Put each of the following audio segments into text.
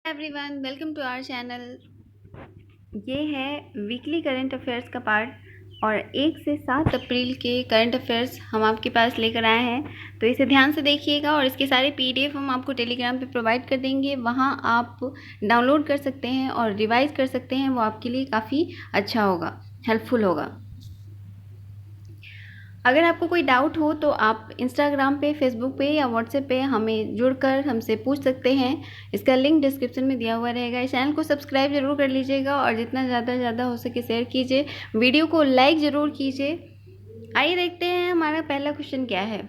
Everyone, welcome to our channel. ये है weekly current affairs का पार्ट और 1 से 7 अप्रैल के करंट अफेयर्स हम आपके पास लेकर आए हैं। तो इसे ध्यान से देखिएगा और इसके सारे पीडीएफ हम आपको टेलीग्राम पे प्रोवाइड कर देंगे। वहाँ आप डाउनलोड कर सकते हैं और रिवाइज कर सकते हैं। वो आपके लिए काफ़ी अच्छा होगा, हेल्पफुल होगा। अगर आपको कोई डाउट हो तो आप इंस्टाग्राम पे, फेसबुक पे या व्हाट्सएप पे हमें जुड़कर हमसे पूछ सकते हैं। इसका लिंक डिस्क्रिप्शन में दिया हुआ रहेगा। इस चैनल को सब्सक्राइब जरूर कर लीजिएगा और जितना ज़्यादा हो सके शेयर कीजिए। वीडियो को लाइक ज़रूर कीजिए। आइए देखते हैं हमारा पहला क्वेश्चन क्या है।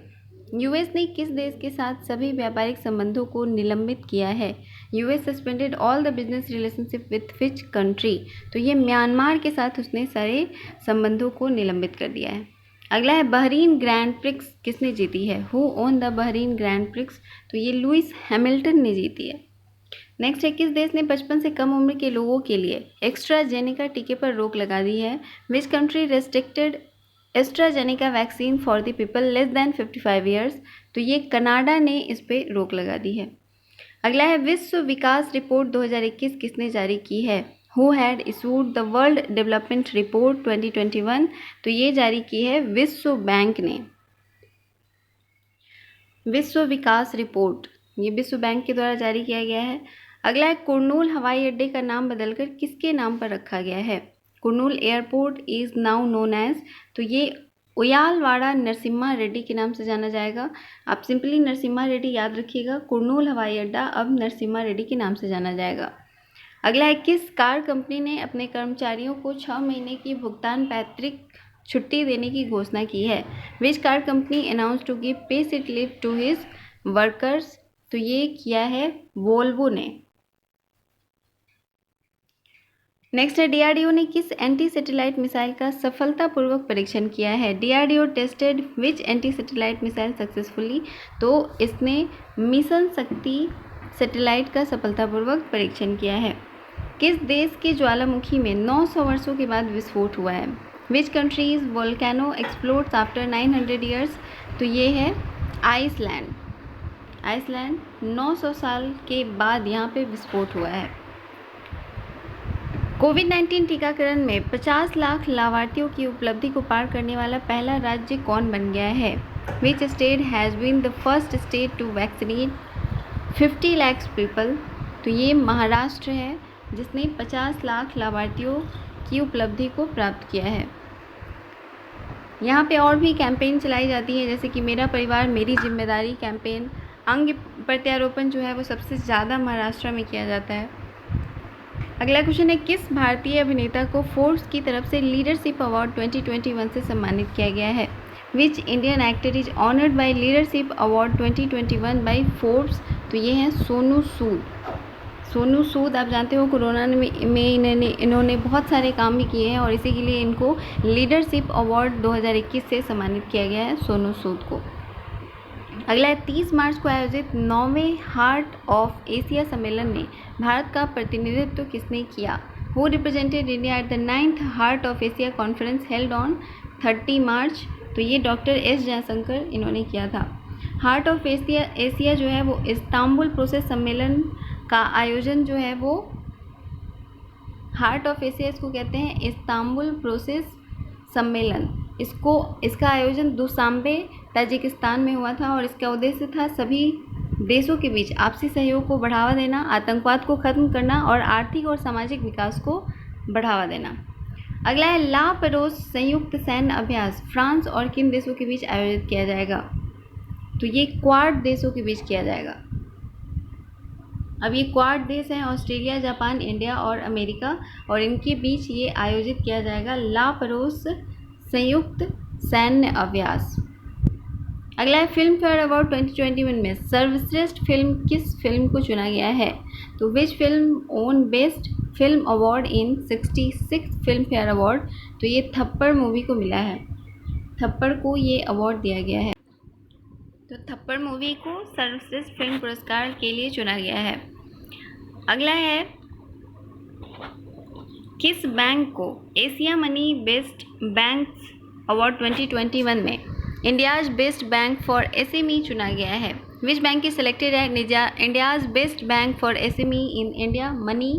यूएस ने किस देश के साथ सभी व्यापारिक संबंधों को निलंबित किया है? US suspended all the business relationship with which country? तो ये म्यांमार के साथ उसने सारे संबंधों को निलंबित कर दिया है। अगला है बहरीन ग्रैंड प्रिक्स किसने जीती है? Who own the Bahrain grand prix? तो ये लुइस हैमिल्टन ने जीती है। नेक्स्ट है किस देश ने 55 से कम उम्र के लोगों के लिए एस्ट्राजेनेका टीके पर रोक लगा दी है? Which country restricted AstraZeneca vaccine for the people less than 55 years? तो ये कनाडा ने इस पर रोक लगा दी है। अगला है विश्व विकास रिपोर्ट 2021 किसने जारी की है? Who had issued the world development report 2021? तो ये जारी की है विश्व बैंक ने। विश्व विकास रिपोर्ट ये विश्व बैंक के द्वारा जारी किया गया है। अगला है कुर्नूल हवाई अड्डे का नाम बदलकर किसके नाम पर रखा गया है? Kurnool airport is now known as? तो ये उयालवाड़ा नरसिम्हा रेड्डी के नाम से जाना जाएगा। आप सिंपली नरसिम्हा रेड्डी याद रखिएगा। कुर्नूल हवाई अड्डा अब नरसिम्हा रेड्डी के नाम से जाना जाएगा। अगला है किस कार कंपनी ने अपने कर्मचारियों को 6 महीने की भुगतान पैतृक छुट्टी देने की घोषणा की है? Which car company announce to give pay sick leave to his workers? तो ये किया है वोल्वो ने। नेक्स्ट है डीआरडीओ ने किस एंटी सैटेलाइट मिसाइल का सफलतापूर्वक परीक्षण किया है? DRDO tested which anti satellite missile successfully? तो इसने मिशन शक्ति सैटेलाइट का सफलतापूर्वक परीक्षण किया है। किस देश के ज्वालामुखी में 900 वर्षों के बाद विस्फोट हुआ है? Which countries volcano explodes after 900 years? तो ये है आइसलैंड। आइसलैंड 900 साल के बाद यहाँ पे विस्फोट हुआ है। कोविड-19 टीकाकरण में 50 लाख लाभार्थियों की उपलब्धि को पार करने वाला पहला राज्य कौन बन गया है? Which state has been the first state to vaccinate 50 lakh people? तो ये महाराष्ट्र है जिसने 50 लाख लाभार्थियों की उपलब्धि को प्राप्त किया है। यहाँ पे और भी कैंपेन चलाई जाती है जैसे कि मेरा परिवार मेरी जिम्मेदारी कैंपेन। अंग प्रत्यारोपण जो है वो सबसे ज़्यादा महाराष्ट्र में किया जाता है। अगला क्वेश्चन है किस भारतीय अभिनेता को फोर्ब्स की तरफ से लीडरशिप अवार्ड 2021 से सम्मानित किया गया है? Which Indian actor is honoured by leadership award 2021 by Forbes? तो ये हैं सोनू सूद। सोनू सूद आप जानते हो कोरोना में इन्होंने बहुत सारे काम भी किए हैं और इसी के लिए इनको लीडरशिप अवार्ड 2021 से सम्मानित किया गया है सोनू सूद को। अगला है 30 मार्च को आयोजित 9वें हार्ट ऑफ एशिया सम्मेलन में भारत का प्रतिनिधित्व किसने किया? Who represented India at the 9th heart of Asia conference held on 30 मार्च? तो ये डॉक्टर एस जयशंकर इन्होंने किया था। हार्ट ऑफ एशिया जो है वो इस्तांबुल प्रोसेस सम्मेलन का आयोजन जो है वो हार्ट ऑफ एशिया इसको कहते हैं इस्तांबुल प्रोसेस सम्मेलन। इसका आयोजन दुशांबे ताजिकिस्तान में हुआ था और इसका उद्देश्य था सभी देशों के बीच आपसी सहयोग को बढ़ावा देना, आतंकवाद को खत्म करना और आर्थिक और सामाजिक विकास को बढ़ावा देना। अगला है ला पेरोस संयुक्त सैन्य अभ्यास फ्रांस और किन देशों के बीच आयोजित किया जाएगा? तो ये क्वाड देशों के बीच किया जाएगा। अब ये क्वाड देश हैं ऑस्ट्रेलिया, जापान, इंडिया और अमेरिका और इनके बीच ये आयोजित किया जाएगा ला पेरोस संयुक्त सैन्य अभ्यास। अगला है फिल्म फेयर अवार्ड 2021 में सर्वश्रेष्ठ फिल्म किस फिल्म को चुना गया है? तो which film own best film award in 66 film fair award? तो ये थप्पड़ मूवी को मिला है। थप्पड़ को ये अवार्ड दिया गया है। तो थप्पड़ मूवी को सर्वश्रेष्ठ फिल्म पुरस्कार के लिए चुना गया है। अगला है किस बैंक को Asia money best banks award 2021 में India's best bank for SME चुना गया है? Which bank is selected at India's best bank for SME in India money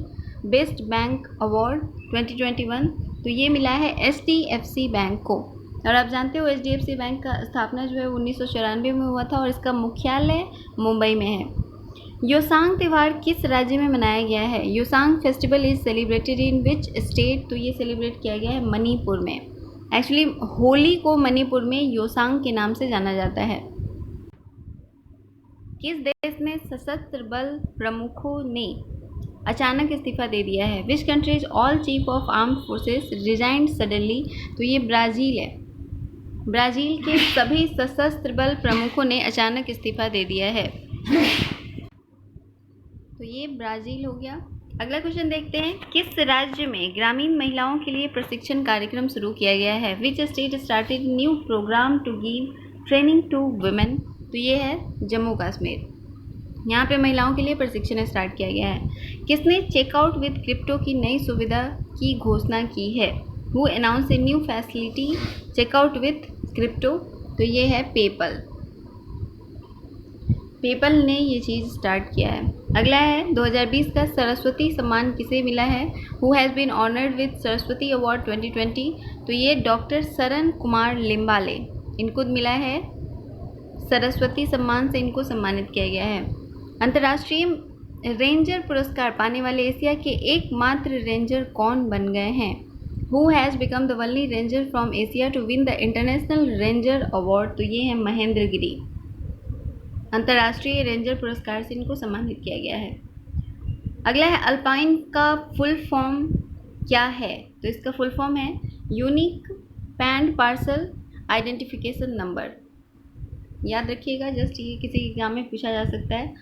best bank award 2021? तो ये मिला है HDFC बैंक को। और आप जानते हो HDFC बैंक का स्थापना जो है 1994 में हुआ था और इसका मुख्यालय मुंबई में है। योसांग त्यौहार किस राज्य में मनाया गया है? Yaosang festival is celebrated in which state? तो ये सेलिब्रेट किया गया है मणिपुर में। एक्चुअली होली को मणिपुर में योसांग के नाम से जाना जाता है। किस देश में सशस्त्र बल प्रमुखों ने अचानक इस्तीफा दे दिया है? Which countries all chief of armed forces resigned suddenly? तो ये ब्राज़ील है। ब्राज़ील के सभी सशस्त्र बल प्रमुखों ने अचानक इस्तीफा दे दिया है। तो ये ब्राज़ील हो गया। अगला क्वेश्चन देखते हैं, किस राज्य में ग्रामीण महिलाओं के लिए प्रशिक्षण कार्यक्रम शुरू किया गया है? Which state started new programme to give training to women? तो ये है जम्मू कश्मीर। यहाँ पे महिलाओं के लिए प्रशिक्षण स्टार्ट किया गया है। किसने चेकआउट विद क्रिप्टो की नई सुविधा की घोषणा की है? Who announce a new facility checkout with crypto? तो ये है पेपल। पेपल ने ये चीज़ स्टार्ट किया है। अगला है 2020 का सरस्वती सम्मान किसे मिला है? Who has been honoured with Saraswati award 2020? तो ये डॉक्टर सरन कुमार लिम्बाले, इनको मिला है सरस्वती सम्मान से, इनको सम्मानित किया गया है। अंतर्राष्ट्रीय रेंजर पुरस्कार पाने वाले एशिया के एकमात्र रेंजर कौन बन गए हैं? Who has become the only ranger from Asia to win the international ranger award? तो ये है महेंद्र गिरी। अंतर्राष्ट्रीय रेंजर पुरस्कार से इनको सम्मानित किया गया है। अगला है अल्पाइन का फुल फॉर्म क्या है? तो इसका फुल फॉर्म है unique panned parcel identification number. याद रखिएगा, जस्ट ये किसी एग्जाम में पूछा जा सकता है।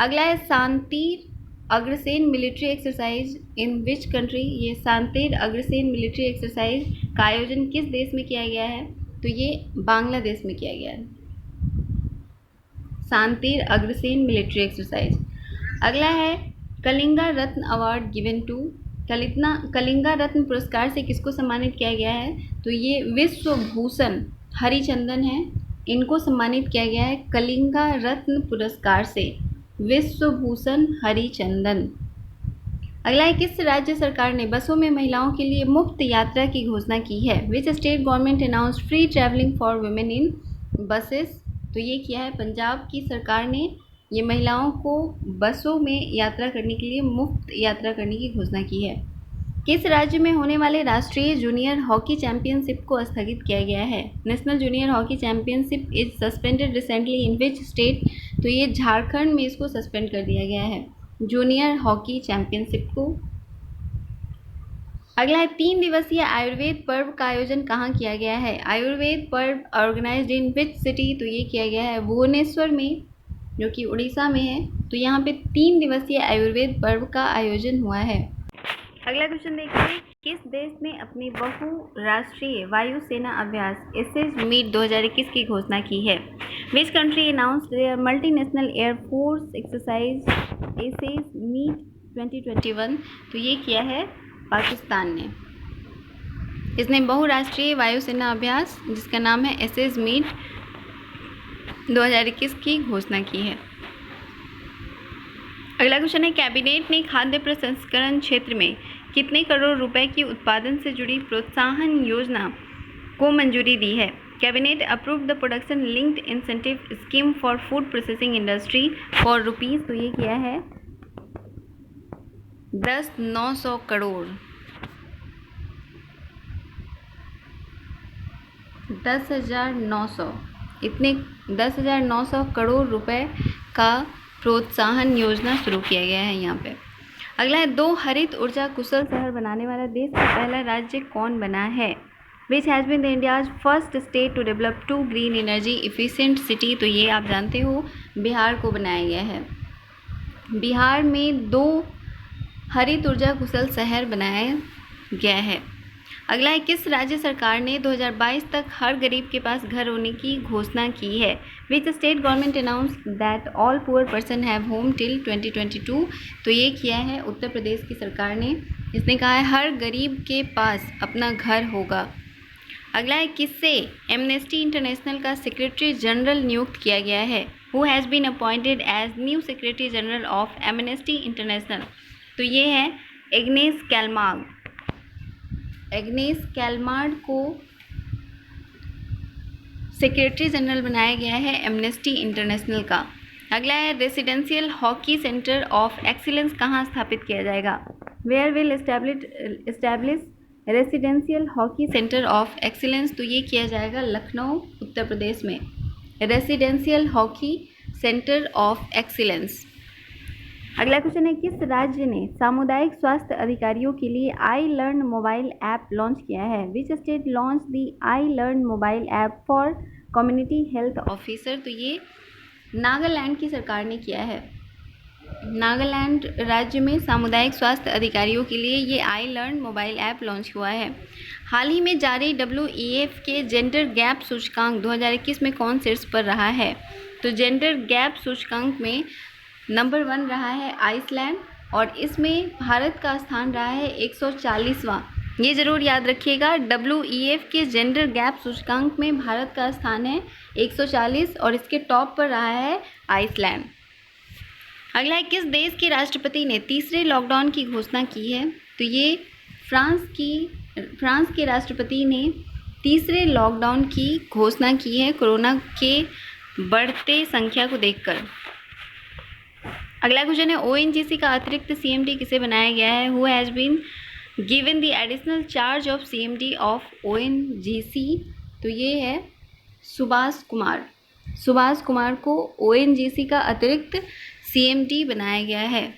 अगला है शांतिर Agrasen military exercise in which country? ये शांतिर अग्रसेन मिलिट्री एक्सरसाइज का आयोजन किस देश में किया गया है? तो ये बांग्लादेश में किया गया है, शांतिर अग्रसेन मिलिट्री एक्सरसाइज। अगला है कलिंगा रत्न अवार्ड गिवन टू? कलिंगा रत्न पुरस्कार से किसको सम्मानित किया गया है? तो ये विश्वभूषण हरिचंदन है, इनको सम्मानित किया गया है कलिंगा रत्न पुरस्कार से, विश्वभूषण हरिचंदन। अगला है किस राज्य सरकार ने बसों में महिलाओं के लिए मुफ्त यात्रा की घोषणा की है? Which state government announce free travelling for women in buses? तो ये किया है पंजाब की सरकार ने, ये महिलाओं को बसों में यात्रा करने के लिए मुफ्त यात्रा करने की घोषणा की है। किस राज्य में होने वाले राष्ट्रीय जूनियर हॉकी चैंपियनशिप को स्थगित किया गया है? National junior hockey championship is suspended recently in which state? तो ये झारखंड में इसको सस्पेंड कर दिया गया है जूनियर हॉकी चैंपियनशिप को। अगला है 3 दिवसीय आयुर्वेद पर्व का आयोजन कहाँ किया गया है? आयुर्वेद पर्व ऑर्गेनाइज्ड इन विच सिटी? तो ये किया गया है भुवनेश्वर में, जो कि उड़ीसा में है। तो यहाँ पे 3 दिवसीय आयुर्वेद पर्व का आयोजन हुआ है। अगला क्वेश्चन देखते हैं, किस देश ने अपनी बहुराष्ट्रीय वायुसेना अभ्यास एसेज मीट 2021 की घोषणा की है? Which country announced their multinational air force exercise aces meet 2021? तो ये किया है पाकिस्तान ने। इसने बहुराष्ट्रीय वायुसेना अभ्यास जिसका नाम है एसेज मीट 2021 की घोषणा की है। अगला क्वेश्चन है, कैबिनेट ने खाद्य प्रसंस्करण क्षेत्र में कितने करोड़ रुपए की उत्पादन से जुड़ी प्रोत्साहन योजना को मंजूरी दी है? Cabinet approve the production linked incentive scheme for food processing industry for rupees? तो ये किया है 10,900 करोड़ 10,900 इतने 10,900 करोड़ रुपए का प्रोत्साहन योजना शुरू किया गया है यहाँ पे। अगला है, 2 हरित ऊर्जा कुशल शहर बनाने वाला देश का पहला राज्य कौन बना है? Which has been the India's first state to develop 2 green energy efficient city? तो ये आप जानते हो बिहार को बनाया गया है। बिहार में 2 हरित ऊर्जा कुशल शहर बनाया गया है। अगला है, किस राज्य सरकार ने 2022 तक हर गरीब के पास घर होने की घोषणा की है? Which state government announce that all poor person have home till 2022? तो ये किया है उत्तर प्रदेश की सरकार ने। इसने कहा है हर गरीब के पास अपना घर होगा। अगला है किससे एमनेस्टी इंटरनेशनल का सेक्रेटरी जनरल नियुक्त किया गया है। Who has been appointed as new secretary general of Amnesty International. तो ये है एग्नेस कैलमार्ड। एग्नेस कैलमार्ड को सेक्रेटरी जनरल बनाया गया है एमनेस्टी इंटरनेशनल का। अगला है residential hockey centre of excellence कहाँ स्थापित किया जाएगा। Where will establish residential hockey centre of excellence. तो ये किया जाएगा लखनऊ उत्तर प्रदेश में, residential hockey centre of excellence. अगला क्वेश्चन है किस राज्य ने सामुदायिक स्वास्थ्य अधिकारियों के लिए I learn mobile app launch किया है। Which state launch the I learn mobile app for community health officer. तो ये नागालैंड की सरकार ने किया है। नागालैंड राज्य में सामुदायिक स्वास्थ्य अधिकारियों के लिए ये आई लर्न मोबाइल ऐप लॉन्च हुआ है। हाल ही में जारी WEF के जेंडर गैप सूचकांक 2021 में कौन शीर्ष पर रहा है। तो जेंडर गैप सूचकांक में नंबर 1 रहा है आइसलैंड और इसमें भारत का स्थान रहा है 140वां। ये ज़रूर याद रखिएगा, WEF के जेंडर गैप सूचकांक में भारत का स्थान है 140 और इसके टॉप पर रहा है आइसलैंड। अगला है किस देश के राष्ट्रपति ने तीसरे लॉकडाउन की घोषणा की है। तो ये फ्रांस के राष्ट्रपति ने तीसरे लॉकडाउन की घोषणा की है कोरोना के बढ़ते संख्या को देखकर। अगला क्वेश्चन है ONGC का अतिरिक्त CMD किसे बनाया गया है। Who has been given the additional charge of CMD of ONGC। तो ये है सुभाष कुमार। सुभाष कुमार को ONGC का अतिरिक्त CMD बनाया गया है।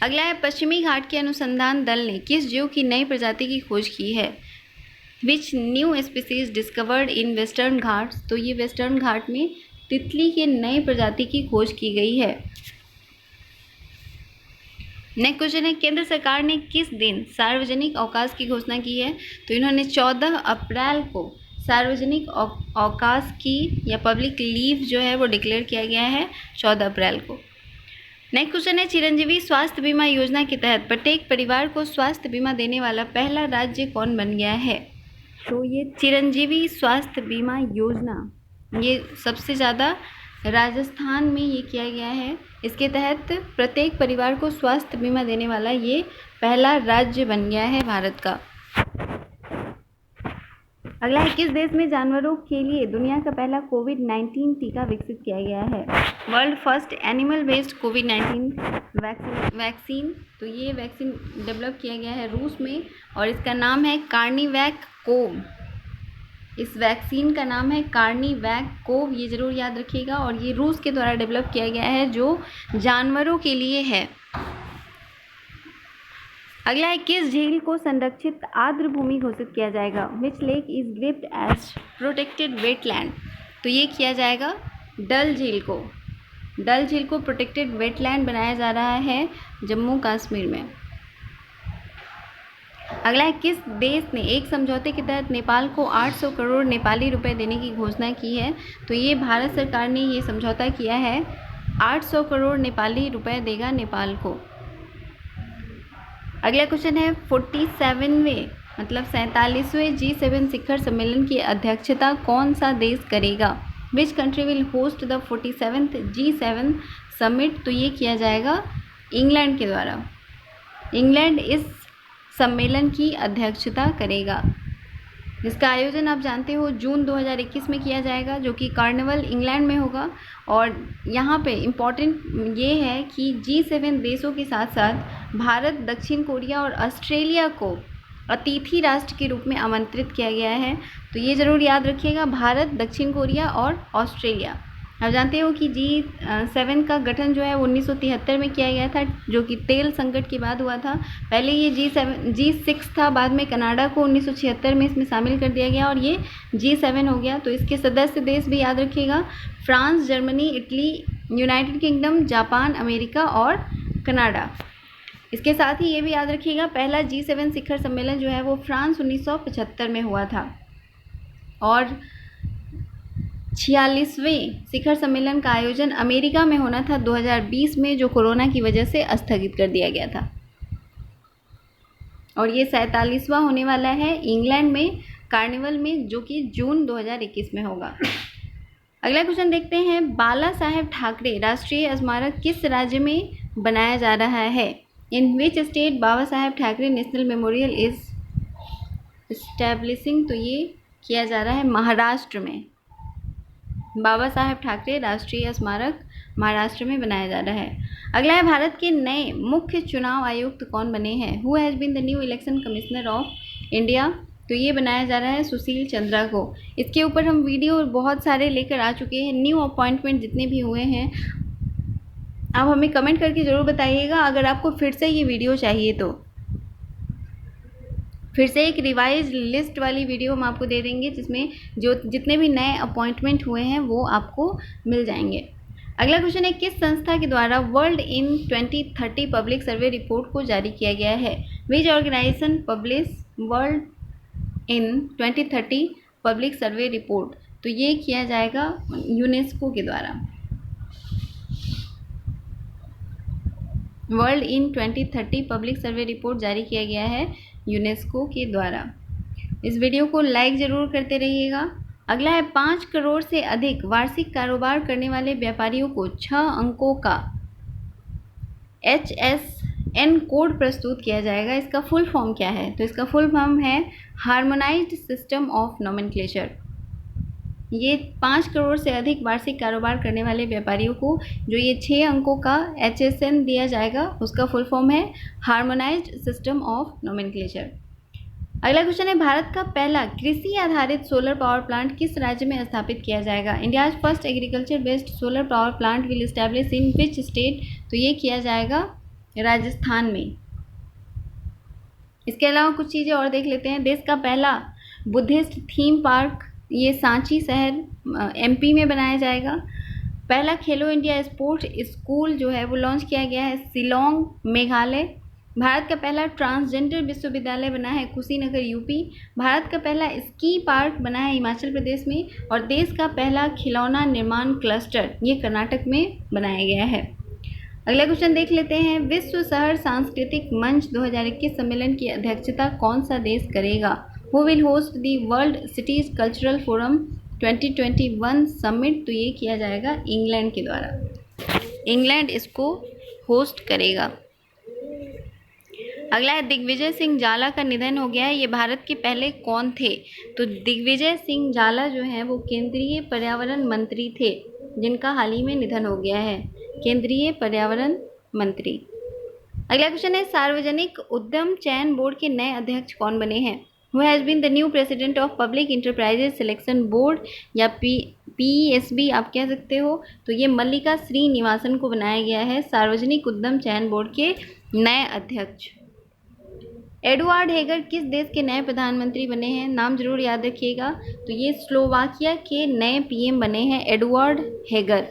अगला है पश्चिमी घाट के अनुसंधान दल ने किस जीव की नई प्रजाति की खोज की है। Which new species discovered in western Ghats. तो ये वेस्टर्न घाट में तितली के नई प्रजाति की खोज की गई है। नेक्स्ट क्वेश्चन है केंद्र सरकार ने किस दिन सार्वजनिक अवकाश की घोषणा की है। तो इन्होंने 14 अप्रैल को सार्वजनिक अवकाश की या पब्लिक लीव जो है वो डिक्लेयर किया गया है 14 अप्रैल को। नेक्स्ट क्वेश्चन है चिरंजीवी स्वास्थ्य बीमा योजना के तहत प्रत्येक परिवार को स्वास्थ्य बीमा देने वाला पहला राज्य कौन बन गया है। तो ये चिरंजीवी स्वास्थ्य बीमा योजना ये सबसे ज़्यादा राजस्थान में ये किया गया है। इसके तहत प्रत्येक परिवार को स्वास्थ्य बीमा देने वाला ये पहला राज्य बन गया है भारत का। अगला है किस देश में जानवरों के लिए दुनिया का पहला कोविड-19 टीका विकसित किया गया है। वर्ल्ड फर्स्ट एनिमल बेस्ड कोविड-19 वैक्सीन। तो ये वैक्सीन डेवलप किया गया है रूस में और इसका नाम है कार्निवैक कोव। इस वैक्सीन का नाम है कार्निवैक कोव, ये ज़रूर याद रखिएगा। और ये रूस के द्वारा डेवलप किया गया है जो जानवरों के लिए है। अगला है किस झील को संरक्षित आर्द्र भूमि घोषित किया जाएगा। Which lake is gripped as protected wetland. तो ये किया जाएगा डल झील को। डल झील को प्रोटेक्टेड वेटलैंड बनाया जा रहा है जम्मू कश्मीर में। अगला है किस देश ने एक समझौते के तहत नेपाल को 800 करोड़ नेपाली रुपए देने की घोषणा की है। तो ये भारत सरकार ने ये समझौता किया है, 800 करोड़ नेपाली रुपए देगा नेपाल को। अगला क्वेश्चन है 47वें मतलब 47वें G7 शिखर सम्मेलन की अध्यक्षता कौन सा देश करेगा। Which country will host the 47th G7 summit. तो ये किया जाएगा इंग्लैंड के द्वारा। इंग्लैंड इस सम्मेलन की अध्यक्षता करेगा। जिसका आयोजन आप जानते हो जून 2021 में किया जाएगा, जो कि कार्निवल इंग्लैंड में होगा। और यहाँ पे इम्पॉर्टेंट ये है कि G7 देशों के साथ साथ भारत, दक्षिण कोरिया और ऑस्ट्रेलिया को अतिथि राष्ट्र के रूप में आमंत्रित किया गया है। तो ये ज़रूर याद रखिएगा, भारत, दक्षिण कोरिया और ऑस्ट्रेलिया। आप जानते हो कि G7 का गठन जो है 1973 में किया गया था, जो कि तेल संकट के बाद हुआ था। पहले ये G6 था, बाद में कनाडा को 1976 में इसमें शामिल कर दिया गया और ये G7 हो गया। तो इसके सदस्य देश भी याद रखिएगा, France, Germany, Italy, United kingdom, Japan, America और कनाडा। इसके साथ ही ये भी याद रखिएगा, पहला G7 शिखर सम्मेलन जो है वो फ्रांस 1975 में हुआ था और 46वें शिखर सम्मेलन का आयोजन अमेरिका में होना था 2020 में, जो कोरोना की वजह से स्थगित कर दिया गया था। और ये 47वां होने वाला है इंग्लैंड में कार्निवल में, जो कि जून 2021 में होगा। अगला क्वेश्चन देखते हैं, बाला साहेब ठाकरे राष्ट्रीय स्मारक किस राज्य में बनाया जा रहा है? In which state Baba Saheb Thackeray national memorial is establishing? तो ये किया जा रहा है महाराष्ट्र में। बाबा साहेब ठाकरे राष्ट्रीय स्मारक महाराष्ट्र में बनाया जा रहा है। अगला है, भारत के नए मुख्य चुनाव आयुक्त कौन बने हैं? Who has been the new election commissioner of India? तो ये बनाया जा रहा है सुशील चंद्रा को। इसके ऊपर हम वीडियो बहुत सारे लेकर आ चुके हैं, न्यू अपॉइंटमेंट जितने भी हुए हैं। आप हमें कमेंट करके ज़रूर बताइएगा अगर आपको फिर से ये वीडियो चाहिए तो। फिर से एक रिवाइज लिस्ट वाली वीडियो हम आपको दे देंगे, जिसमें जो जितने भी नए अपॉइंटमेंट हुए हैं वो आपको मिल जाएंगे। अगला क्वेश्चन है, किस संस्था के द्वारा world in 2030 public survey report को जारी किया गया है? Which organisation publish world in 2030 public survey report? तो ये किया जाएगा यूनेस्को के द्वारा। World in 2030 public survey report जारी किया गया है यूनेस्को के द्वारा। इस वीडियो को लाइक ज़रूर करते रहिएगा। अगला है, 5 करोड़ से अधिक वार्षिक कारोबार करने वाले व्यापारियों को 6 अंकों का HSN कोड प्रस्तुत किया जाएगा। इसका फुल फॉर्म क्या है? तो इसका फुल फॉर्म है हार्मोनाइज्ड सिस्टम ऑफ नोमेनक्लेचर। ये 5 करोड़ से अधिक वार्षिक कारोबार करने वाले व्यापारियों को जो ये 6 अंकों का HSN दिया जाएगा, उसका फुल फॉर्म है हार्मोनाइज्ड सिस्टम ऑफ नोमेनक्लेचर। अगला क्वेश्चन है, भारत का पहला कृषि आधारित सोलर पावर प्लांट किस राज्य में स्थापित किया जाएगा? India's first agriculture based solar power plant will establish in which state? तो ये किया जाएगा राजस्थान में। इसके अलावा कुछ चीज़ें और देख लेते हैं। देश का पहला बुद्धिस्ट थीम पार्क ये सांची शहर MP में बनाया जाएगा। पहला खेलो इंडिया स्पोर्ट्स स्कूल जो है वो लॉन्च किया गया है शिलोंग मेघालय। भारत का पहला ट्रांसजेंडर विश्वविद्यालय बना है कुशीनगर UP। भारत का पहला स्की पार्क बना है हिमाचल प्रदेश में। और देश का पहला खिलौना निर्माण क्लस्टर ये कर्नाटक में बनाया गया है। अगला क्वेश्चन देख लेते हैं, विश्व शहर सांस्कृतिक मंच 2021 सम्मेलन की अध्यक्षता कौन सा देश करेगा? Who will host the World Cities Cultural Forum 2021 summit? तो ये किया जाएगा इंग्लैंड के द्वारा। इंग्लैंड इसको होस्ट करेगा। अगला है, दिग्विजय सिंह जाला का निधन हो गया है। ये भारत के पहले कौन थे? तो दिग्विजय सिंह जाला जो है वो केंद्रीय पर्यावरण मंत्री थे, जिनका हाल ही में निधन हो गया है, केंद्रीय पर्यावरण मंत्री। अगला क्वेश्चन है, सार्वजनिक उद्यम चयन बोर्ड के नए अध्यक्ष कौन बने हैं? Who has been the new president of Public Enterprises Selection Board या PESB आप कह सकते हो? तो ये मल्लिका श्रीनिवासन को बनाया गया है सार्वजनिक उद्यम चयन बोर्ड के नए अध्यक्ष। एडुआर्ड हेगर किस देश के नए प्रधानमंत्री बने हैं? नाम जरूर याद रखिएगा। तो ये स्लोवाकिया के नए PM बने हैं एडुआर्ड हेगर।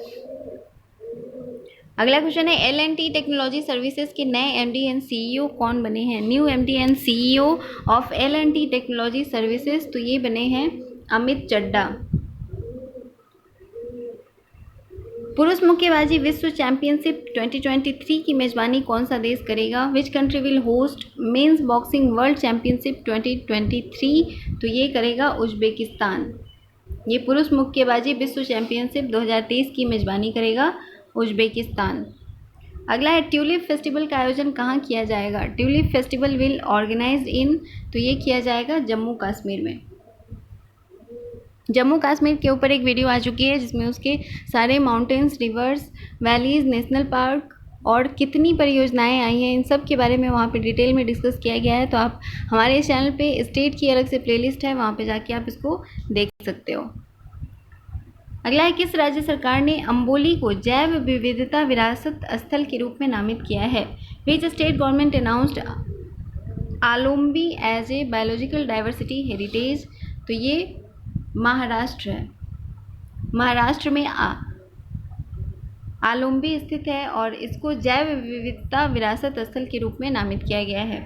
अगला क्वेश्चन है, L&T टेक्नोलॉजी सर्विसेज के नए MD एंड CEO कौन बने हैं? New MD and CEO of L&T technology services तो ये बने हैं अमित चड्डा। पुरुष मुक्केबाजी विश्व चैंपियनशिप 2023 की मेजबानी कौन सा देश करेगा? Which country will host men's boxing world championship 2023? तो ये करेगा उज्बेकिस्तान। ये पुरुष मुक्केबाजी विश्व चैंपियनशिप 2023 की मेजबानी करेगा उज्बेकिस्तान। अगला है, ट्यूलिप फेस्टिवल का आयोजन कहाँ किया जाएगा? ट्यूलिप फेस्टिवल विल ऑर्गेनाइज्ड इन? तो ये किया जाएगा जम्मू कश्मीर में। जम्मू कश्मीर के ऊपर एक वीडियो आ चुकी है जिसमें उसके सारे mountains, reverse, valleys, national park और कितनी परियोजनाएं आई हैं इन सब के बारे में वहाँ पे डिटेल में डिस्कस किया गया है। तो आप हमारे इस चैनल पे स्टेट की अलग से प्लेलिस्ट है, वहाँ पे जाके आप इसको देख सकते हो। अगला है, किस राज्य सरकार ने अम्बोली को जैव विविधता विरासत स्थल के रूप में नामित किया है? Which state government announced Alumbi as a biological diversity heritage? तो ये महाराष्ट्र है। महाराष्ट्र में आलुम्बी स्थित है और इसको जैव विविधता विरासत स्थल के रूप में नामित किया गया है।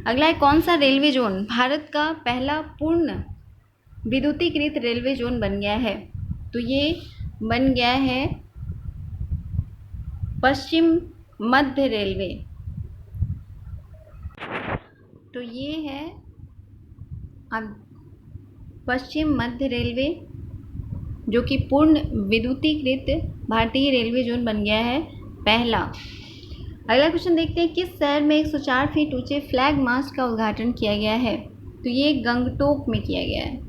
अगला है, कौन सा रेलवे जोन भारत का पहला पूर्ण विद्युतीकृत रेलवे जोन बन गया है? तो ये बन गया है पश्चिम मध्य रेलवे। तो ये है, अब पश्चिम मध्य रेलवे, जो कि पूर्ण विद्युतीकृत भारतीय रेलवे जोन बन गया है पहला। अगला क्वेश्चन देखते हैं, किस शहर में 104 फीट ऊंचे फ्लैग मास्ट का उद्घाटन किया गया है? तो ये गंगटोक में किया गया है।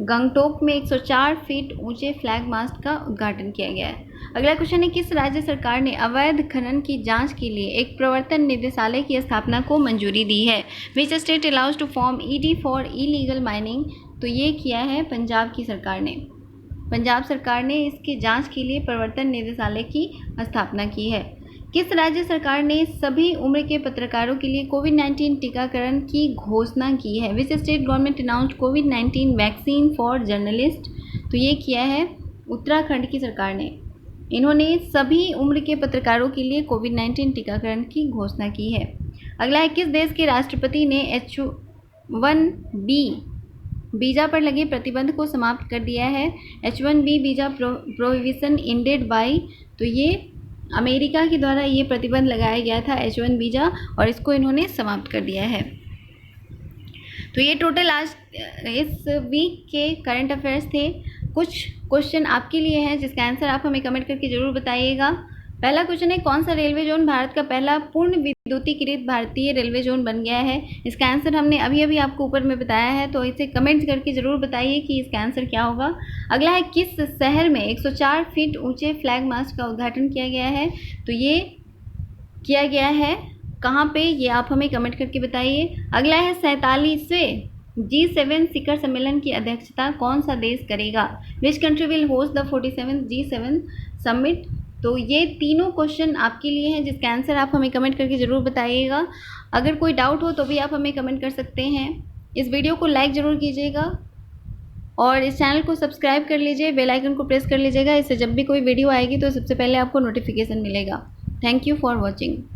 गंगटोक में 104 फीट ऊंचे फ्लैग मास्ट का उद्घाटन किया गया है। अगला क्वेश्चन है, किस राज्य सरकार ने अवैध खनन की जांच के लिए एक प्रवर्तन निदेशालय की स्थापना को मंजूरी दी है? Which state allows to form ED for illegal mining? तो ये किया है पंजाब की सरकार ने। पंजाब सरकार ने इसकी जांच के लिए प्रवर्तन निदेशालय की स्थापना की है। किस राज्य सरकार ने सभी उम्र के पत्रकारों के लिए कोविड-19 टीकाकरण की घोषणा की है? Which state government announced covid vaccine for journalist? तो ये किया है उत्तराखंड की सरकार ने। इन्होंने सभी उम्र के पत्रकारों के लिए कोविड-19 टीकाकरण की घोषणा की है। अगला है, किस देश के राष्ट्रपति ने H1B वीज़ा पर लगे प्रतिबंध को समाप्त कर दिया है? H1B visa prohibition ended by? तो ये अमेरिका के द्वारा ये प्रतिबंध लगाया गया था H1 वीज़ा, और इसको इन्होंने समाप्त कर दिया है। तो ये टोटल आज इस वीक के करंट अफेयर्स थे। कुछ क्वेश्चन आपके लिए हैं जिसका आंसर आप हमें कमेंट करके ज़रूर बताइएगा। पहला क्वेश्चन है, कौन सा रेलवे जोन भारत का पहला पूर्ण विद्युतीकृत भारतीय रेलवे जोन बन गया है? इसका आंसर हमने अभी अभी आपको ऊपर में बताया है, तो इसे कमेंट्स करके ज़रूर बताइए कि इसका आंसर क्या होगा। अगला है, किस शहर में 104 फीट ऊंचे फ्लैग मास्ट का उद्घाटन किया गया है? तो ये किया गया है कहाँ पे, ये आप हमें कमेंट करके बताइए। अगला है, 47वें G7 शिखर सम्मेलन की अध्यक्षता कौन सा देश करेगा? Which country will host the 47th G7 summit? तो ये तीनों क्वेश्चन आपके लिए हैं जिसका आंसर आप हमें कमेंट करके ज़रूर बताइएगा। अगर कोई डाउट हो तो भी आप हमें कमेंट कर सकते हैं। इस वीडियो को लाइक ज़रूर कीजिएगा और इस चैनल को सब्सक्राइब कर लीजिए, बेल आइकन को प्रेस कर लीजिएगा। इससे जब भी कोई वीडियो आएगी तो सबसे पहले आपको नोटिफिकेशन मिलेगा। Thank you for watching.